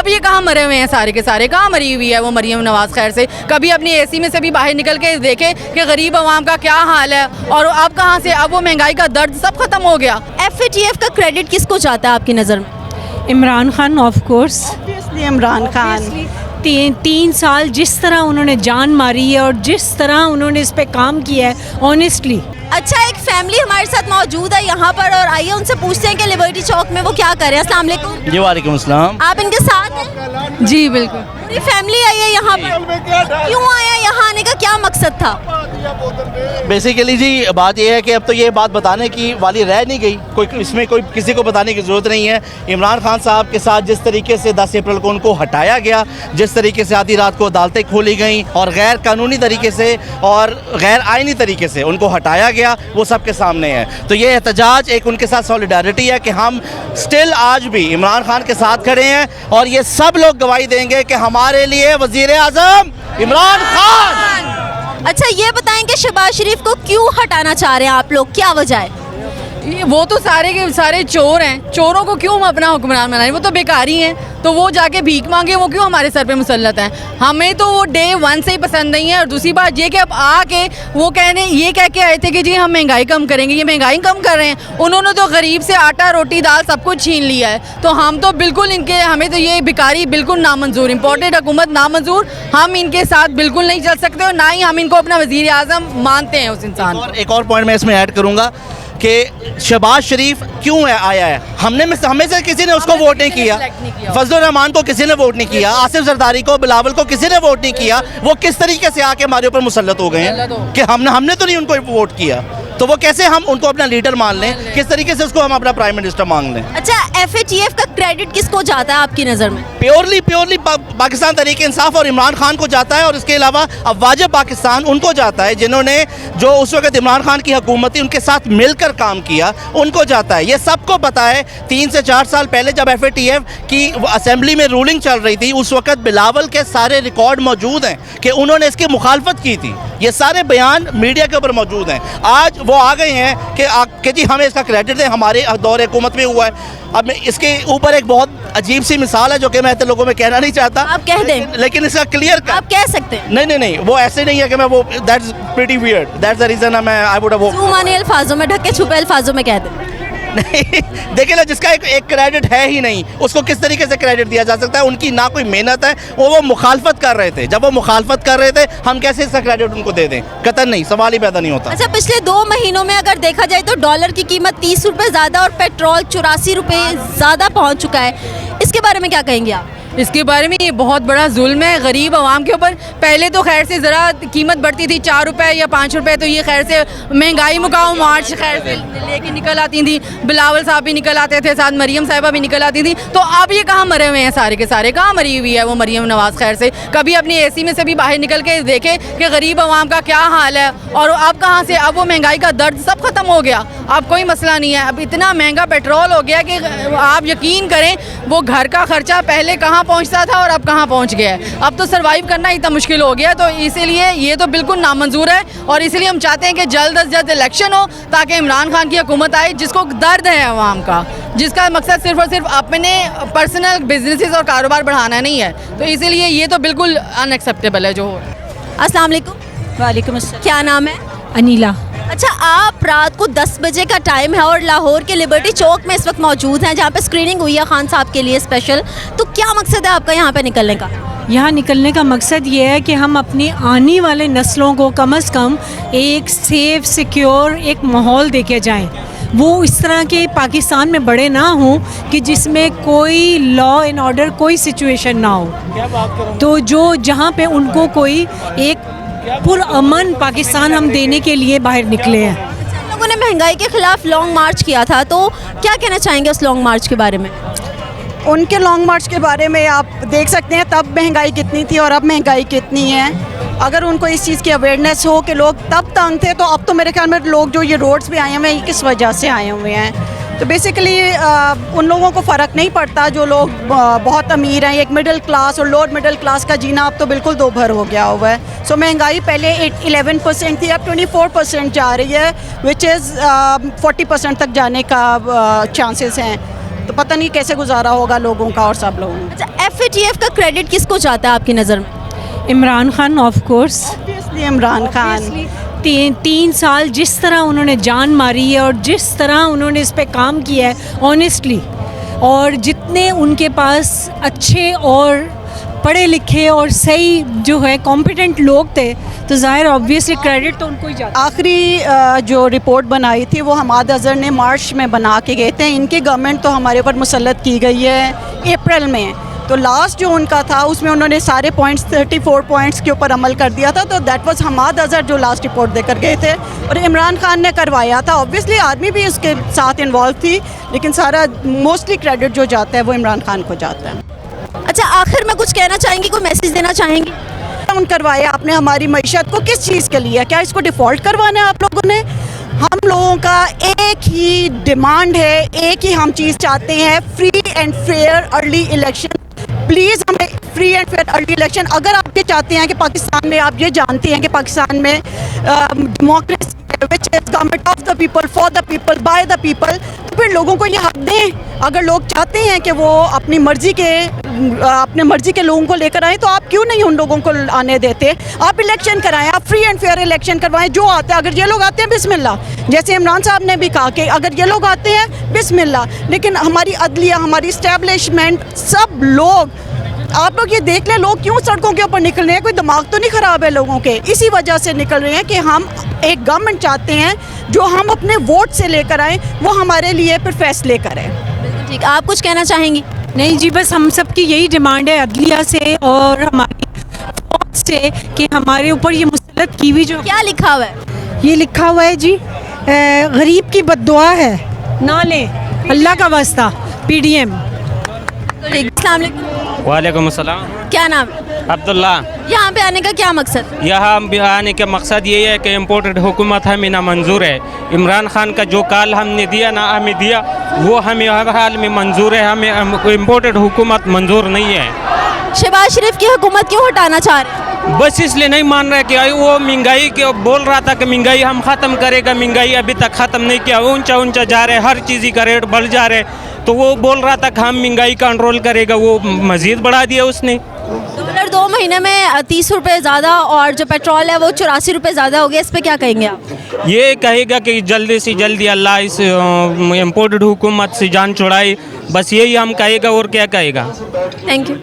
अब ये कहाँ मरे हुए हैं सारे के सारे, कहाँ मरी हुई है वो मरियम नवाज खैर से। कभी अपनी एसी में से भी बाहर निकल के देखे कि गरीब आवाम का क्या हाल है, और अब कहाँ से, अब वो महंगाई का दर्द सब खत्म हो गया। FATF का क्रेडिट किसको जाता है आपकी नज़र में? Imran Khan of course. इमरान खान 3 साल जिस तरह उन्होंने जान मारी है और जिस तरह उन्होंने इस पे काम किया है, ऑनेस्टली। अच्छा, एक फैमिली हमारे साथ मौजूद है यहाँ पर, और आइए उनसे पूछते हैं कि लिबर्टी चौक में वो क्या कर रहे हैं। अस्सलाम वालेकुम। जी वालेकुम अस्सलाम। आप इनके साथ हैं? जी बिल्कुल। पूरी फैमिली आई है यहाँ पर, क्यों आया, यहाँ आने का क्या मकसद था? बेसिकली जी बात यह है कि अब तो ये बात बताने की वाली रह नहीं गई, कोई इसमें कोई किसी को बताने की ज़रूरत नहीं है। इमरान खान साहब के साथ जिस तरीके से 10 अप्रैल को उनको हटाया गया, जिस तरीके से आधी रात को अदालतें खोली गई और गैर कानूनी तरीके से और गैर आइनी तरीके से उनको हटाया गया, वो सबके सामने है। तो ये एहतजाज एक उनके साथ सॉलिडारिटी है कि हम स्टिल आज भी इमरान खान के साथ खड़े हैं, और ये सब लोग गवाही देंगे कि हमारे लिए वज़ीर आज़म इमरान खान। अच्छा, ये बताएं कि शहबाज शरीफ को क्यों हटाना चाह रहे हैं आप लोग, क्या वजह है? वो तो सारे के सारे चोर हैं, चोरों को क्यों हम अपना हुक्मरान बनाएं? वो तो बेकारी हैं, तो वो जाके भीख मांगे, वो क्यों हमारे सर पे मुसल्लत हैं? हमें तो वो डे 1 से ही पसंद नहीं है। और दूसरी बात ये कि अब आके वो ये कह के आए थे कि जी हम महंगाई कम करेंगे, ये महंगाई कम कर रहे हैं। उन्होंने तो गरीब से आटा रोटी दाल सब कुछ छीन लिया है। तो हम तो बिल्कुल हमें तो ये भिखारी बिल्कुल नामंजूर, इम्पोर्टेड हुकूमत नामंजूर, हम इनके साथ बिल्कुल नहीं चल सकते, और ना ही हम इनको अपना वज़ीर आज़म मानते हैं उस इंसान को। एक और पॉइंट मैं इसमें ऐड करूँगा कि शहबाज शरीफ क्यों आया है। हमें से किसी ने उसको वोट नहीं किया, फजलुर रहमान को किसी ने वोट नहीं किया, आसिफ जरदारी को, बिलावल को किसी ने वोट नहीं किया। वो किस तरीके से आके हमारे ऊपर मुसल्लत हो गए हैं कि हमने तो नहीं उनको वोट किया, तो वो कैसे हम उनको अपना लीडर मान लें, किस तरीके से उसको हम अपना प्राइम मिनिस्टर मान लें। अच्छा, FATF का क्रेडिट किसको जाता है आपकी नज़र में? प्योरली पाकिस्तान तहरीक इंसाफ और इमरान खान को जाता है, और इसके अलावा अफवाज पाकिस्तान उनको जाता है, जिन्होंने जो उस वक्त इमरान खान की हुकूमत थी उनके साथ मिलकर काम किया, उनको जाता है। ये सबको पता है। 3 से 4 साल पहले जब FATF की असेंबली में रूलिंग चल रही थी, उस वक्त बिलावल के सारे रिकॉर्ड मौजूद हैं कि उन्होंने इसकी मुखालफत की थी। ये सारे बयान मीडिया के ऊपर मौजूद हैं। आज वो आ गए हैं कि जी हमें इसका क्रेडिट दें, हमारे दौर हुकूमत में हुआ है। अब इसके ऊपर एक बहुत अजीब सी मिसाल है जो कि मैं तो लोगों में कहना नहीं चाहता, आप कह दें, लेकिन इसका क्लियर आप कह सकते हैं। नहीं, वो ऐसे नहीं है कि मैं वो that's pretty weird, that's the reason मैं आई वुड हैव जुबानी अल्फाजों में, ढके छुपे अल्फाजों में कह दें। नहीं, देखिए ना, जिसका एक क्रेडिट है ही नहीं, उसको किस तरीके से क्रेडिट दिया जा सकता है? उनकी ना कोई मेहनत है, वो मुखालफत कर रहे थे। जब वो मुखालफत कर रहे थे, हम कैसे इसका क्रेडिट उनको दे दें? कतई नहीं, सवाल ही पैदा नहीं होता। अच्छा, पिछले 2 महीनों में अगर देखा जाए तो डॉलर की कीमत 30 रुपये ज़्यादा और पेट्रोल 84 रुपये ज़्यादा पहुँच चुका है। इसके बारे में क्या कहेंगे आप? इसके बारे में ये बहुत बड़ा जुल्म है गरीब आवाम के ऊपर। पहले तो खैर से ज़रा कीमत बढ़ती थी 4 रुपये या 5 रुपये, तो ये खैर से महंगाई मुकाम मार्च खैर से लेके निकल आती थी, बिलावल साहब भी निकल आते थे, साथ मरियम साहिबा भी निकल आती थी। तो अब ये कहाँ मरे हुए हैं सारे के सारे, कहाँ मरी हुई है वो मरियम नवाज खैर से। कभी अपनी एसी में से भी बाहर निकल के देखे कि गरीब आवाम का क्या हाल है, और अब कहाँ से, अब वो महंगाई का दर्द सब खत्म हो गया, अब कोई मसला नहीं है। अब इतना महंगा पेट्रोल हो गया कि आप यकीन करें वो घर का खर्चा पहले कहाँ पहुँचता था और अब कहाँ पहुँच गया है। अब तो सर्वाइव करना इतना मुश्किल हो गया, तो इसीलिए ये तो बिल्कुल नामंजूर है, और इसलिए हम चाहते हैं कि जल्द अज जल्द इलेक्शन हो ताकि इमरान खान की हुकूमत आए, जिसको दर्द है अवाम का, जिसका मकसद सिर्फ और सिर्फ अपने पर्सनल बिजनेसेस और कारोबार बढ़ाना नहीं है। तो इसीलिए ये तो बिल्कुल अनएक्सेप्टेबल है जो हो रहा है। अस्सलाम वालेकुम। वालेकुम अस्सलाम। क्या नाम है? अनीला। अच्छा, आप रात को 10 बजे का टाइम है और लाहौर के लिबर्टी चौक में इस वक्त मौजूद हैं, जहाँ पे स्क्रीनिंग हुई है खान साहब के लिए स्पेशल। तो क्या मकसद है आपका यहाँ पे निकलने का? यहाँ निकलने का मकसद ये है कि हम अपनी आने वाले नस्लों को कम से कम एक सेफ सिक्योर एक माहौल देके जाएं। वो इस तरह के पाकिस्तान में बड़े ना हों कि जिसमें कोई लॉ एंड ऑर्डर कोई सिचुएशन ना हो। तो जो जहाँ पे उनको कोई एक पुरअमन पाकिस्तान हम देने के लिए बाहर निकले हैं। हम लोगों ने महंगाई के खिलाफ लॉन्ग मार्च किया था, तो क्या कहना चाहेंगे उस लॉन्ग मार्च के बारे में? उनके लॉन्ग मार्च के बारे में आप देख सकते हैं, तब महंगाई कितनी थी और अब महंगाई कितनी है। अगर उनको इस चीज़ की अवेयरनेस हो कि लोग तब तंग थे, तो अब तो मेरे ख्याल में लोग जो ये रोड्स पे आए हुए हैं किस वजह से आए हुए हैं। तो बेसिकली उन लोगों को फ़र्क नहीं पड़ता जो लोग बहुत अमीर हैं। एक मिडिल क्लास और लोअर मिडिल क्लास का जीना अब तो बिल्कुल दो भर हो गया हुआ है। सो महंगाई पहले 11% थी, अब 24% जा रही है, विच इज़ 40% तक जाने का चांसेस हैं। तो पता नहीं कैसे गुजारा होगा लोगों का और सब लोगों का। अच्छा, FATF का क्रेडिट किसको जाता है आपकी नज़र में? Imran Khan of course. Obviously Imran Khan. तीन साल जिस तरह उन्होंने जान मारी है और जिस तरह उन्होंने इस पे काम किया है ऑनेस्टली, और जितने उनके पास अच्छे और पढ़े लिखे और सही जो है कॉम्पिटेंट लोग थे, तो ज़ाहिर ऑब्वियसली क्रेडिट तो उनको ही जाता है। आखिरी जो रिपोर्ट बनाई थी वो हमाद अज़हर ने मार्च में बना के गए थे। इनकी गवर्नमेंट तो हमारे ऊपर मुसल्लत की गई है अप्रैल में, तो लास्ट जो उनका था उसमें उन्होंने सारे पॉइंट्स 34 पॉइंट्स के ऊपर अमल कर दिया था। तो दैट वाज हमाद अज़हर जो लास्ट रिपोर्ट देकर गए थे, और इमरान खान ने करवाया था। ऑब्वियसली आर्मी भी उसके साथ इन्वॉल्व थी, लेकिन सारा मोस्टली क्रेडिट जो जाता है वो इमरान खान को जाता है। अच्छा, आखिर में कुछ कहना चाहेंगी, कोई मैसेज देना चाहेंगी? उन करवाया आपने हमारी मईशत को किस चीज़ के लिए? क्या इसको डिफ़ॉल्ट करवाना है आप लोगों ने? हम लोगों का एक ही डिमांड है, एक ही हम चीज़ चाहते हैं, free and fair early election. Please हमें free and fair early election. अगर आप ये चाहते हैं कि पाकिस्तान में, आप ये जानते हैं कि पाकिस्तान में democracy which is government of the people for the people by the people, तो फिर लोगों को ये हक दें। अगर लोग चाहते हैं कि वो अपनी मर्जी के लोगों को लेकर आए, तो आप क्यों नहीं उन लोगों को आने देते? आप इलेक्शन कराएं, आप फ्री एंड फेयर इलेक्शन करवाएं। जो आता है, अगर ये लोग आते हैं बिस्मिल्लाह, जैसे इमरान साहब ने भी कहा कि अगर ये लोग आते हैं बिस्मिल्लाह, लेकिन हमारी अदलिया, हमारी इस्टेब्लिशमेंट, सब लोग, आप लोग ये देख लें लोग क्यों सड़कों के ऊपर निकल रहे हैं। कोई दिमाग तो नहीं ख़राब है लोगों के? इसी वजह से निकल रहे हैं कि हम एक गवर्नमेंट चाहते हैं जो हम अपने वोट से लेकर आएँ, वो हमारे लिए फिर फैसले करें। बिल्कुल ठीक। आप कुछ कहना चाहेंगी? नहीं जी, बस हम सब की यही डिमांड है अदलिया से और हमारी फौज से कि हमारे ऊपर ये मुसल्लत की हुई जो क्या लिखा हुआ है? ये लिखा हुआ है जी, गरीब की बद्दुआ है, ना लें, अल्लाह का वास्ता। PDM। अस्सलाम वालेकुम। वालेकुम अस्सलाम। क्या नाम है? अब्दुल्ला। यहाँ पे आने का क्या मकसद? यहाँ आने का मकसद ये है कि इम्पोर्टेड हुकूमत हमें ना मंजूर है। इमरान खान का जो काल हमने दिया ना हमें दिया, वो हमें हर हाल में मंजूर है। हमें इम्पोर्टेड हुकूमत मंजूर नहीं है। शहबाज शरीफ की हुकूमत क्यों हटाना चाह रहे हैं? बस इसलिए नहीं मान रहे कि वो महंगाई के बोल रहा था कि महंगाई हम ख़त्म करेगा, महंगाई अभी तक ख़त्म नहीं किया, ऊंचा जा रहे, हर चीज़ का रेट बढ़ जा रहे। तो वो बोल रहा था कि हम महंगाई कंट्रोल करेगा, वो मज़ीद बढ़ा दिया उसने। डॉलर 2 महीने में 30 रुपये ज़्यादा, और जो पेट्रोल है वो 84 रुपये ज़्यादा हो गया। इस पर क्या कहेंगे आप? ये कहेगा कि जल्दी से जल्दी अल्लाह इस इम्पोर्टेड हुकूमत से जान छुड़ाए, बस यही हम कहेगा, और क्या कहेगा। Thank you.